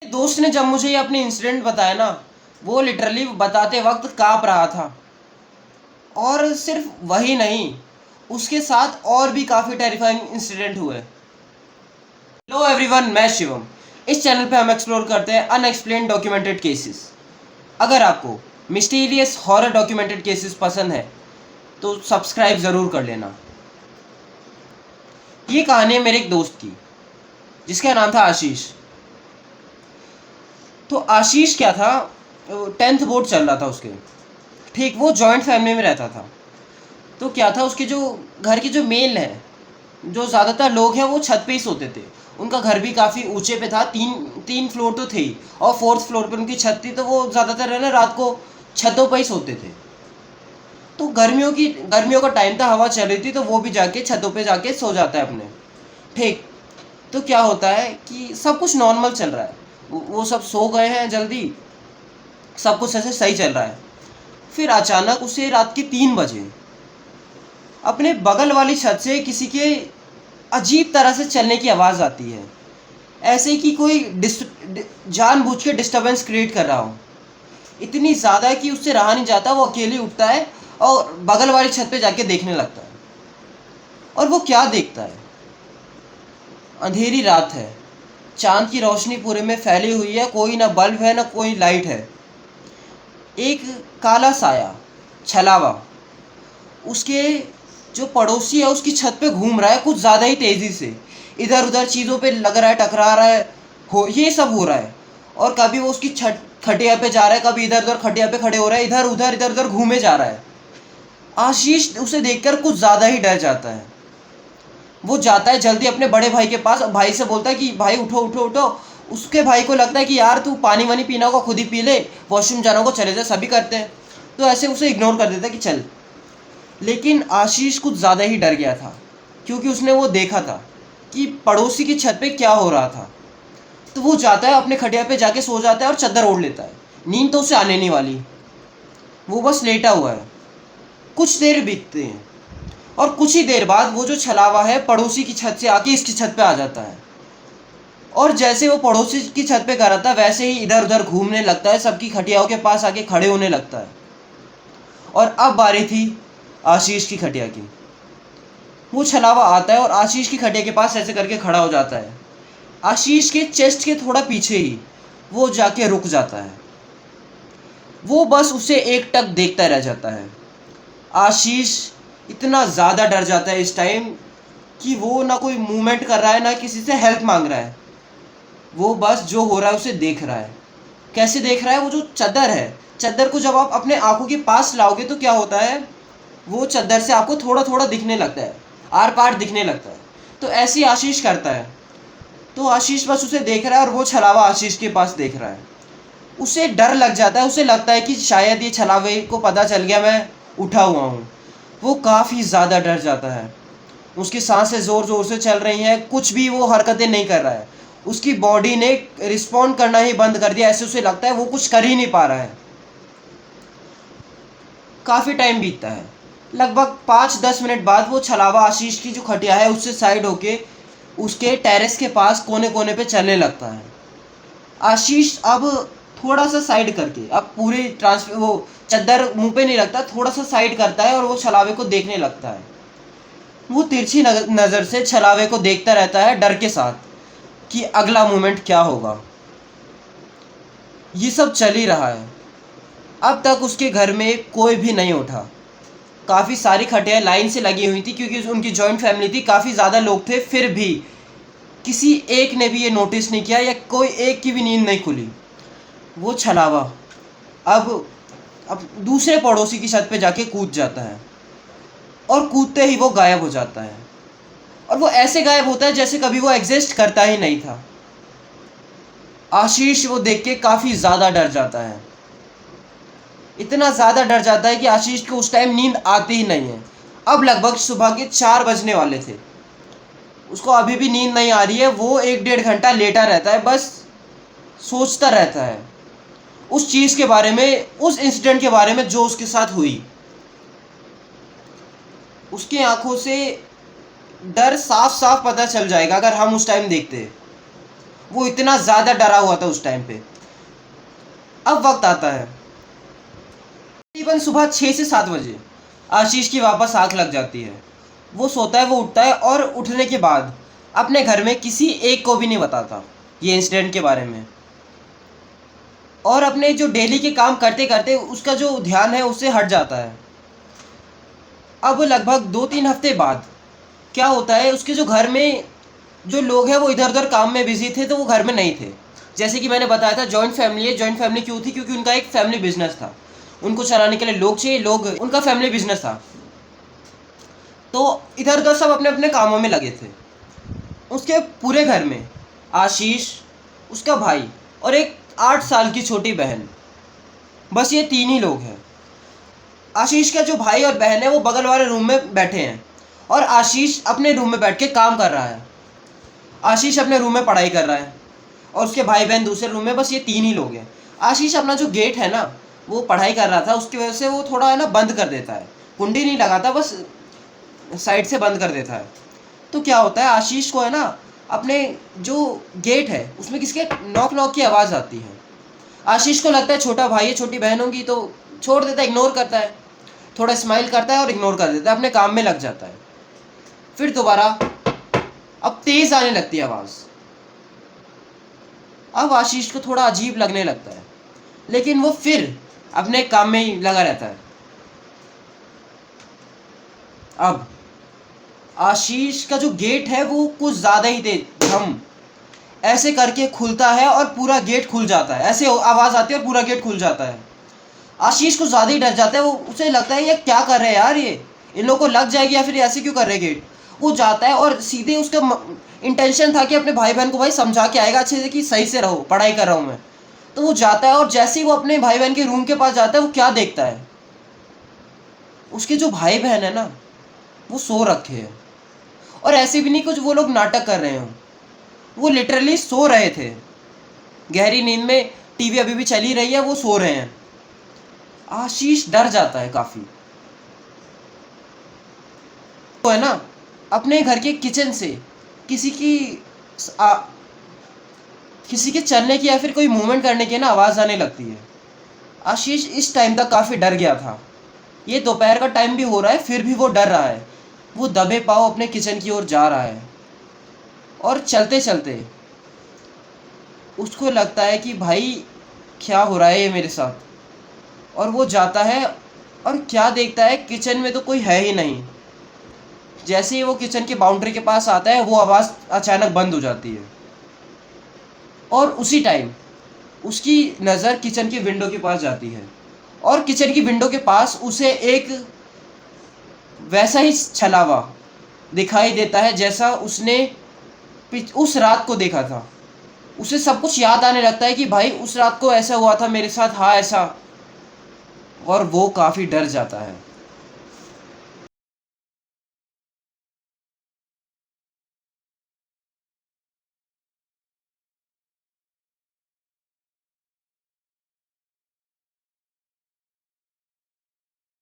दोस्त ने जब मुझे ये अपने इंसिडेंट बताया ना, वो लिटरली बताते वक्त काँप रहा था। और सिर्फ वही नहीं, उसके साथ और भी काफ़ी टेरिफाइंग इंसिडेंट हुए। हेलो एवरीवन, मैं शिवम। इस चैनल पे हम एक्सप्लोर करते हैं अनएक्सप्लेन्ड डॉक्यूमेंटेड केसेस। अगर आपको मिस्टीरियस हॉरर डॉक्यूमेंटेड केसेस पसंद है तो सब्सक्राइब ज़रूर कर लेना। ये कहानी है मेरे एक दोस्त की, जिसका नाम था आशीष। तो आशीष क्या था, 10th बोर्ड चल रहा था उसके। ठीक, वो जॉइंट फैमिली में रहता था। तो क्या था, उसके जो घर की जो मेल है, जो ज़्यादातर लोग हैं वो छत पे ही सोते थे। उनका घर भी काफ़ी ऊंचे पे था, तीन तीन फ्लोर तो थे ही, और 4th फ्लोर पे उनकी छत थी। तो वो ज़्यादातर है ना, रात को छतों पर ही सोते थे। तो गर्मियों का टाइम था, हवा चल रही थी, तो वो भी जाके छतों पे जाके सो जाता है अपने। ठीक। तो क्या होता है कि सब कुछ नॉर्मल चल रहा है, वो सब सो गए हैं जल्दी, सब कुछ ऐसे सही चल रहा है। फिर अचानक उसे रात के 3 बजे अपने बगल वाली छत से किसी के अजीब तरह से चलने की आवाज़ आती है, ऐसे कि कोई जानबूझ के डिस्टरबेंस क्रिएट कर रहा हो। इतनी ज़्यादा कि उससे रहा नहीं जाता, वो अकेले उठता है और बगल वाली छत पे जाके देखने लगता है। और वो क्या देखता है, अंधेरी रात है, चांद की रोशनी पूरे में फैली हुई है, कोई ना बल्ब है ना कोई लाइट है। एक काला साया, छलावा, उसके जो पड़ोसी है उसकी छत पे घूम रहा है कुछ ज़्यादा ही तेज़ी से। इधर उधर चीज़ों पे लग रहा है, टकरा रहा है, ये सब हो रहा है। और कभी वो उसकी छत खटिया पे जा रहा है, कभी इधर उधर खटिया पे खड़े हो रहा है, इधर उधर घूमे जा रहा है। आशीष उसे देखकर कुछ ज़्यादा ही डर जाता है। वो जाता है जल्दी अपने बड़े भाई के पास, भाई से बोलता है कि भाई उठो उठो उठो। उसके भाई को लगता है कि यार तू पानी वानी पीना होगा खुद ही पी ले, वॉशरूम जाना होगा चले जा, सभी करते हैं। तो ऐसे उसे इग्नोर कर देता है कि चल। लेकिन आशीष कुछ ज़्यादा ही डर गया था, क्योंकि उसने वो देखा था कि पड़ोसी की छत पे क्या हो रहा था। तो वो जाता है अपने खटिया पे जाके सो जाता है और चादर ओढ़ लेता है। नींद तो उसे आने नहीं वाली, वो बस लेटा हुआ है। कुछ देर बीतते हैं और कुछ ही देर बाद वो जो छलावा है पड़ोसी की छत से आके इसकी छत पे आ जाता है। और जैसे वो पड़ोसी की छत पे कर रहा था, वैसे ही इधर उधर घूमने लगता है, सबकी खटियाओं के पास आके खड़े होने लगता है। और अब बारी थी आशीष की खटिया की। वो छलावा आता है और आशीष की खटिया के पास ऐसे करके खड़ा हो जाता है। आशीष के चेस्ट के थोड़ा पीछे ही वो जाके रुक जाता है। वो बस उसे एकटक देखता रह जाता है। आशीष इतना ज़्यादा डर जाता है इस टाइम कि वो ना कोई मूवमेंट कर रहा है, ना किसी से हेल्प मांग रहा है। वो बस जो हो रहा है उसे देख रहा है। कैसे देख रहा है, वो जो चादर है, चादर को जब आप अपने आंखों के पास लाओगे तो क्या होता है, वो चादर से आपको थोड़ा थोड़ा दिखने लगता है, आर पार दिखने लगता है। तो ऐसी आशीष करता है। तो आशीष बस उसे देख रहा है और वो छलावा आशीष के पास देख रहा है। उसे डर लग जाता है, उसे लगता है कि शायद ये छलावे को पता चल गया मैं उठा हुआ हूँ। वो काफ़ी ज़्यादा डर जाता है। उसकी सांसें ज़ोर ज़ोर से चल रही हैं, कुछ भी वो हरकतें नहीं कर रहा है। उसकी बॉडी ने रिस्पॉन्ड करना ही बंद कर दिया, ऐसे उसे लगता है वो कुछ कर ही नहीं पा रहा है। काफ़ी टाइम बीतता है, लगभग 5-10 मिनट बाद वो छलावा आशीष की जो खटिया है उससे साइड होके उसके टेरेस के पास कोने कोने पे चलने लगता है। आशीष अब थोड़ा सा साइड करके, अब पूरे ट्रांसफर वो चादर मुंह पे नहीं रखता, थोड़ा सा साइड करता है और वो छलावे को देखने लगता है। वो तिरछी नज़र से छलावे को देखता रहता है, डर के साथ, कि अगला मोमेंट क्या होगा। ये सब चल ही रहा है। अब तक उसके घर में कोई भी नहीं उठा। काफ़ी सारी खटियाँ लाइन से लगी हुई थी, क्योंकि उनकी जॉइंट फैमिली थी, काफ़ी ज़्यादा लोग थे। फिर भी किसी एक ने भी ये नोटिस नहीं किया, या कोई एक की भी नींद नहीं खुली। वो छलावा अब दूसरे पड़ोसी की छत पे जाके कूद जाता है, और कूदते ही वो गायब हो जाता है। और वो ऐसे गायब होता है जैसे कभी वो एग्जिस्ट करता ही नहीं था। आशीष वो देख के काफ़ी ज़्यादा डर जाता है। इतना ज़्यादा डर जाता है कि आशीष को उस टाइम नींद आती ही नहीं है। अब लगभग सुबह के 4 बजने वाले थे, उसको अभी भी नींद नहीं आ रही है। वो 1-1.5 घंटा लेटा रहता है, बस सोचता रहता है उस चीज़ के बारे में, उस इंसिडेंट के बारे में जो उसके साथ हुई। उसकी आंखों से डर साफ साफ पता चल जाएगा अगर हम उस टाइम देखते। वो इतना ज़्यादा डरा हुआ था उस टाइम पे। अब वक्त आता है तकरीबन सुबह 6 से 7 बजे। आशीष की वापस आंख लग जाती है। वो सोता है, वो उठता है और उठने के बाद अपने घर में किसी एक को भी नहीं बताता ये इंसिडेंट के बारे में। और अपने जो डेली के काम करते करते उसका जो ध्यान है उससे हट जाता है। अब लगभग 2-3 हफ्ते बाद क्या होता है, उसके जो घर में जो लोग हैं वो इधर उधर काम में बिजी थे, तो वो घर में नहीं थे। जैसे कि मैंने बताया था, जॉइंट फैमिली है। जॉइंट फैमिली क्यों थी? क्योंकि उनका एक फैमिली बिजनेस था, उनको चलाने के लिए लोग चाहिए, लोग, उनका फैमिली बिजनेस था। तो इधर उधर सब अपने अपने कामों में लगे थे। उसके पूरे घर में आशीष, उसका भाई और एक 8 साल की छोटी बहन, बस ये 3 ही लोग हैं। आशीष का जो भाई और बहन है वो बगल वाले रूम में बैठे हैं और आशीष अपने रूम में बैठ के काम कर रहा है। आशीष अपने रूम में पढ़ाई कर रहा है और उसके भाई बहन दूसरे रूम में, बस ये 3 ही लोग हैं। आशीष अपना जो गेट है ना, वो पढ़ाई कर रहा था, उसकी वजह से वो थोड़ा है ना बंद कर देता है, कुंडी नहीं लगाता, बस साइड से बंद कर देता है। तो क्या होता है, आशीष को है ना अपने जो गेट है उसमें किसके नॉक नॉक की आवाज़ आती है। आशीष को लगता है छोटा भाई है, छोटी बहन होगी, तो छोड़ देता है, इग्नोर करता है, थोड़ा स्माइल करता है और इग्नोर कर देता है, अपने काम में लग जाता है। फिर दोबारा अब तेज आने लगती है आवाज़। अब आशीष को थोड़ा अजीब लगने लगता है, लेकिन वो फिर अपने काम में ही लगा रहता है। अब आशीष का जो गेट है वो कुछ ज़्यादा ही तेज धम ऐसे करके खुलता है और पूरा गेट खुल जाता है। ऐसे आवाज़ आती है और पूरा गेट खुल जाता है। आशीष को ज़्यादा ही डर जाता है, वो उसे लगता है ये क्या कर रहे हैं यार, ये इन लोगों को लग जाएगी या फिर ऐसे क्यों कर रहे हैं गेट। वो जाता है और सीधे उसका इंटेंशन था कि अपने भाई बहन को भाई समझा के आएगा अच्छे से कि सही से रहो, पढ़ाई कर रहा हूँ मैं। तो वो जाता है और जैसे ही वो अपने भाई बहन के रूम के पास जाता है, वो क्या देखता है, उसके जो भाई बहन है ना वो सो रखे हैं। और ऐसे भी नहीं कुछ वो लोग नाटक कर रहे हों, वो लिटरली सो रहे थे गहरी नींद में, टीवी अभी भी चली रही है, वो सो रहे हैं। आशीष डर जाता है काफ़ी। तो है ना अपने घर के किचन से किसी के चलने की या फिर कोई मूवमेंट करने की ना आवाज़ आने लगती है। आशीष इस टाइम तक काफ़ी डर गया था। ये दोपहर का टाइम भी हो रहा है, फिर भी वो डर रहा है। वो दबे पाँव अपने किचन की ओर जा रहा है और चलते चलते उसको लगता है कि भाई क्या हो रहा है ये मेरे साथ। और वो जाता है और क्या देखता है, किचन में तो कोई है ही नहीं। जैसे ही वो किचन के बाउंड्री के पास आता है, वो आवाज़ अचानक बंद हो जाती है और उसी टाइम उसकी नज़र किचन की विंडो के पास जाती है और किचन की विंडो के पास उसे एक वैसा ही छलावा दिखाई देता है जैसा उसने उस रात को देखा था। उसे सब कुछ याद आने लगता है कि भाई उस रात को ऐसा हुआ था मेरे साथ, हाँ ऐसा। और वो काफ़ी डर जाता है।